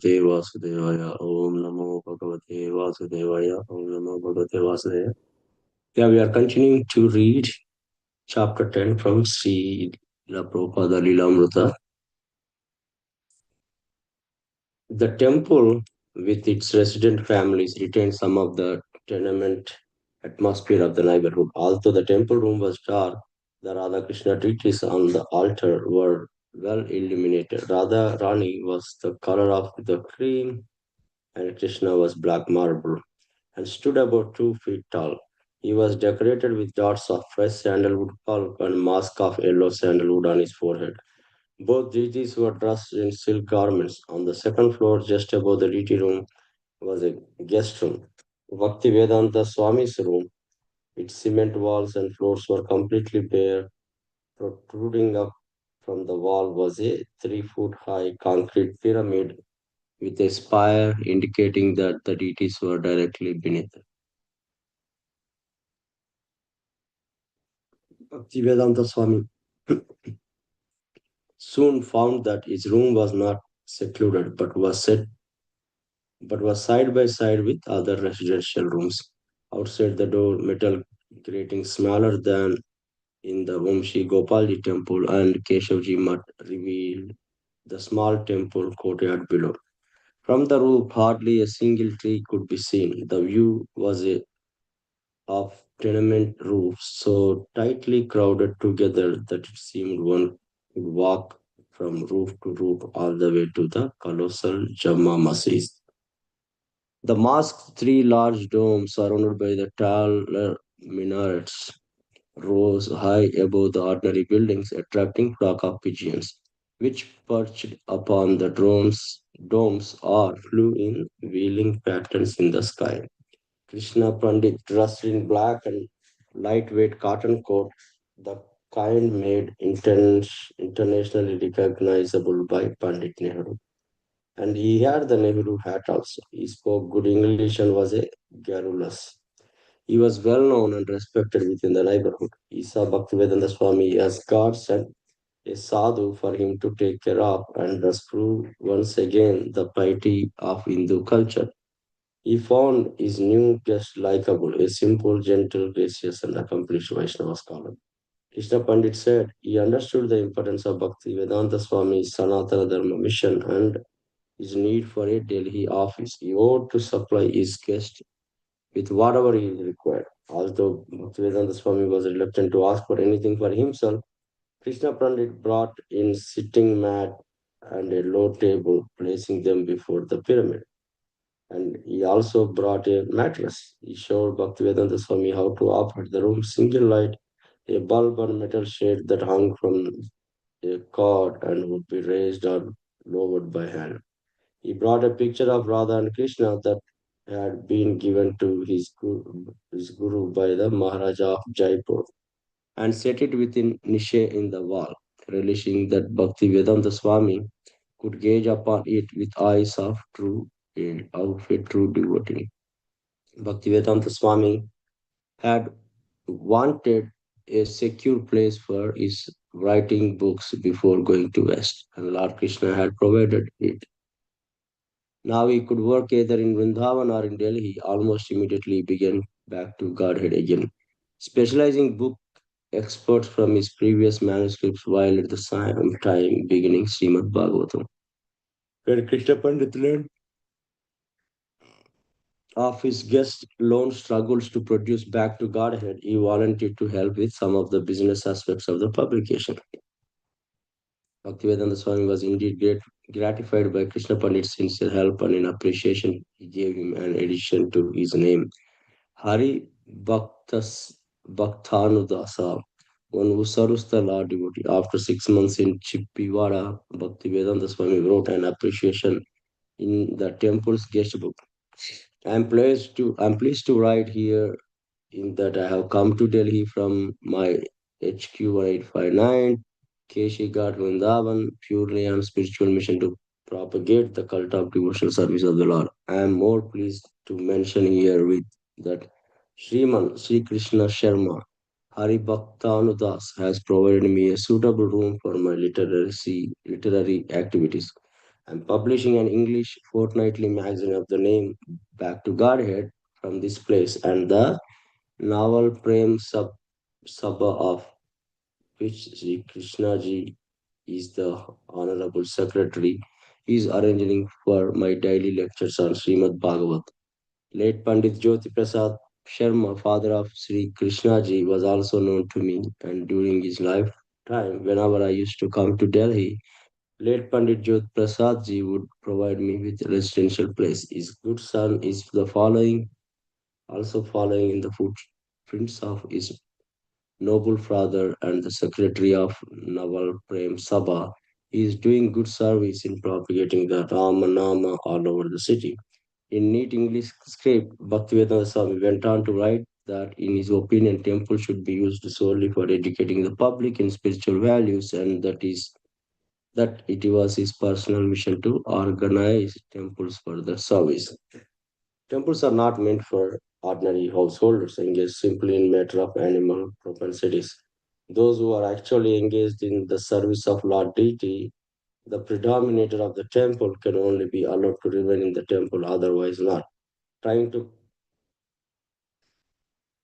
Bhagavate Vasudevaya. Om Namo Bhagavate Vasudevaya. Om Namo Bhagavate Vasudevaya. Yeah, we are continuing to read chapter 10 from Srila Prabhupada Lilamrita. The temple, with its resident families, retained some of the tenement atmosphere of the neighborhood. Although the temple room was dark, the Radha Krishna deities on the altar were well illuminated. Radha Rani was the color of the cream, and Krishna was black marble and stood about 2 feet tall. He was decorated with dots of fresh sandalwood pulp and mask of yellow sandalwood on his forehead. Both deities were dressed in silk garments. On the second floor, just above the deity room, was a guest room. Bhakti Vedanta Swami's room. Its cement walls and floors were completely bare. Protruding up from the wall was a 3 foot high concrete pyramid with a spire indicating that the deities were directly beneath. Bhaktivedanta Swami soon found that his room was not secluded but was side by side with other residential rooms. Outside the door, metal grating smaller than in the Vamshi Gopalji temple and Keshavji Mutt revealed the small temple courtyard below. From the roof, hardly a single tree could be seen. The view was a of tenement roofs so tightly crowded together that it seemed one could walk from roof to roof all the way to the colossal Jama Masjid. The mosque's three large domes, surrounded by the taller minarets, rose high above the ordinary buildings, attracting flock of pigeons, which perched upon the domes or flew in wheeling patterns in the sky. Krishna Pandit, dressed in black and lightweight cotton coat, the kind made internationally recognizable by Pandit Nehru. And he had the Nehru hat also. He spoke good English and was a garrulous. He was well known and respected within the neighborhood. He saw Bhaktivedanta Swami as God sent a sadhu for him to take care of, and thus proved once again the piety of Hindu culture. He found his new guest likable, a simple, gentle, gracious, and accomplished Vaishnava scholar. Krishna Pandit said he understood the importance of Bhakti Vedanta Swami's Sanatana Dharma mission and his need for a Delhi office. He owed to supply his guest with whatever he required. Although Bhaktivedanta Swami was reluctant to ask for anything for himself, Krishna Pandit brought in sitting mat and a low table, placing them before the pyramid. And he also brought a mattress. He showed Bhaktivedanta Swami how to operate the room, single light, a bulb and metal shade that hung from a cord and would be raised or lowered by hand. He brought a picture of Radha and Krishna that had been given to his guru by the Maharaja of Jaipur and set it within niche in the wall, relishing that Bhakti Vedanta Swami could gaze upon it with eyes of a true devotee. Bhaktivedanta Swami had wanted a secure place for his writing books before going to West, and Lord Krishna had provided it. Now he could work either in Vrindavan or in Delhi. Almost immediately began back to Godhead again, specializing book experts from his previous manuscripts while at the same time beginning Srimad Bhagavatam. When Krishna Pandit learned of his guest lone struggles to produce back to Godhead, he volunteered to help with some of the business aspects of the publication. Bhaktivedanta Swami was indeed gratified by Krishna Pandit's sincere help, and in appreciation, he gave him an addition to his name, Hari Bhaktanudasa, one who serves the Lord devotee. After 6 months in Chippiwada, Bhaktivedanta Swami wrote an appreciation in the temple's guest book. I'm pleased to write here in that I have come to Delhi from my HQ 1859 Keshi Ghat Vrindavan purely on spiritual mission to propagate the cult of devotional service of the Lord. I am more pleased to mention here with that Sri Krishna Sharma Hari Bhaktanudas has provided me a suitable room for my literary activities. I'm publishing an English fortnightly magazine of the name Back to Godhead from this place, and the novel Prem Sabha of which Sri Krishna ji is the Honorable Secretary, is arranging for my daily lectures on Srimad Bhagavat. Late Pandit Jyoti Prasad Sharma, father of Sri Krishna ji, was also known to me, and during his lifetime, whenever I used to come to Delhi, late Pandit Jyoti Prasad ji would provide me with a residential place. His good son is the following, also following in the footprints of his noble father and the secretary of Naval Prem Sabha. He is doing good service in propagating the Rama Nama all over the city. In neat English script, Bhaktivedanta Swami went on to write that, in his opinion, temple should be used solely for educating the public in spiritual values, and that it was his personal mission to organize temples for the service. Temples are not meant for ordinary householders engaged simply in matter of animal propensities. Those who are actually engaged in the service of Lord deity, the predominator of the temple, can only be allowed to remain in the temple, otherwise not. Trying to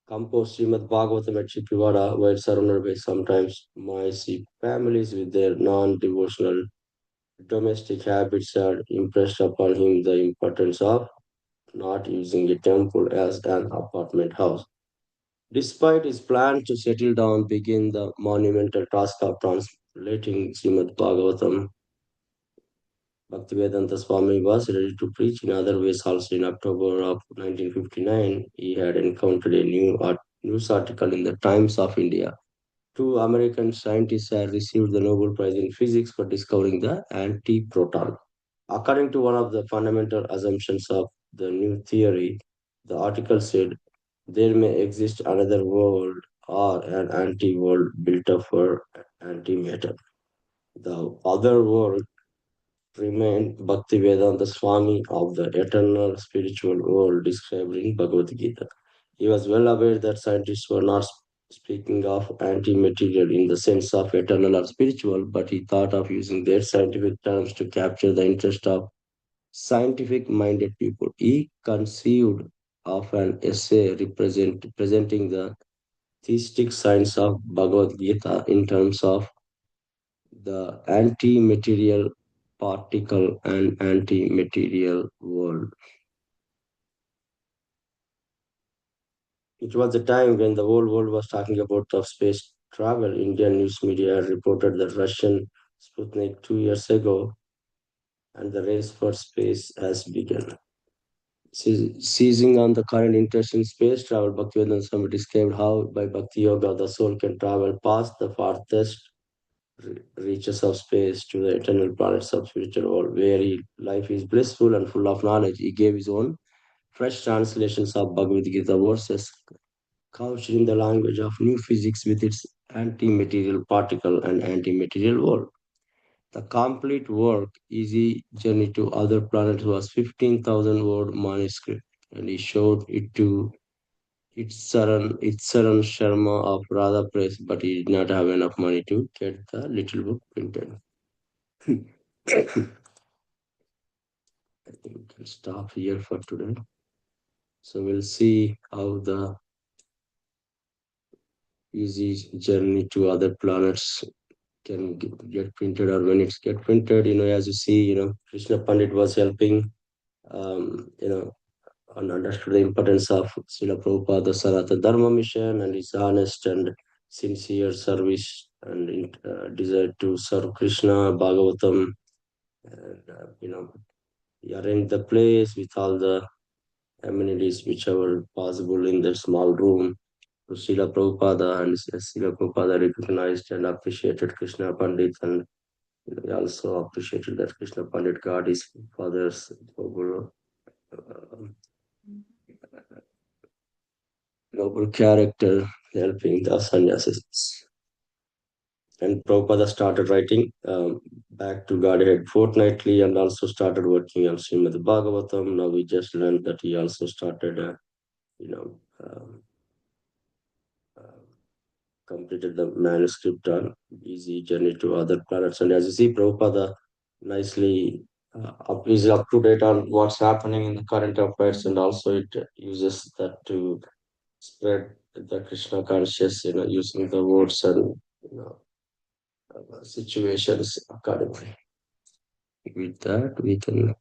compose Srimad Bhagavatam at Chipivada while surrounded by sometimes noisy families with their non-devotional domestic habits had impressed upon him the importance of not using a temple as an apartment house. Despite his plan to settle down, begin the monumental task of translating Srimad Bhagavatam, Bhaktivedanta Swami was ready to preach in other ways also. In October of 1959, he had encountered a news article in the Times of India. Two American scientists had received the Nobel Prize in Physics for discovering the antiproton. According to one of the fundamental assumptions of the new theory, the article said there may exist another world or an anti-world built up for antimatter. The other world remained Bhaktivedanta Swami of the eternal spiritual world described in Bhagavad Gita. He was well aware that scientists were not speaking of antimaterial in the sense of eternal or spiritual, but he thought of using their scientific terms to capture the interest of scientific minded people. He conceived of an essay presenting the theistic science of Bhagavad Gita in terms of the anti-material particle and anti-material world. It was a time when the whole world was talking about the space travel. Indian news media reported that Russian Sputnik 2 years ago, and the race for space has begun. Seizing on the current interest in space travel, Bhaktivedanta Swami described how by Bhakti Yoga the soul can travel past the farthest reaches of space to the eternal planets of spiritual world, where life is blissful and full of knowledge. He gave his own fresh translations of Bhagavad Gita verses couched in the language of new physics with its anti-material particle and anti-material world. The complete work, Easy Journey to Other Planets, was 15,000 word manuscript, and he showed it to Itsaran Sharma of Radha Press, but he did not have enough money to get the little book printed. I think we can stop here for today. So we'll see how the Easy Journey to Other Planets can get printed, or when it's get printed. As you see, Krishna Pandit was helping, and understood the importance of Srila Prabhupada Sanatana Dharma mission and his honest and sincere service and desire to serve Krishna, Bhagavatam, and he arranged the place with all the amenities which were possible in that small room to Srila Prabhupada, and Srila Prabhupada recognized and appreciated Krishna Pandit, and he also appreciated that Krishna Pandit got his father's noble character helping the sannyasis. And Prabhupada started writing back to Godhead fortnightly and also started working on Srimad Bhagavatam. Now we just learned that he also started, you know, um, uh, completed the manuscript on Easy Journey to Other Planets. And as you see, Prabhupada nicely is up to date on what's happening in the current affairs, and also it uses that to spread the Krishna conscious, using the words and situations accordingly. With that, we can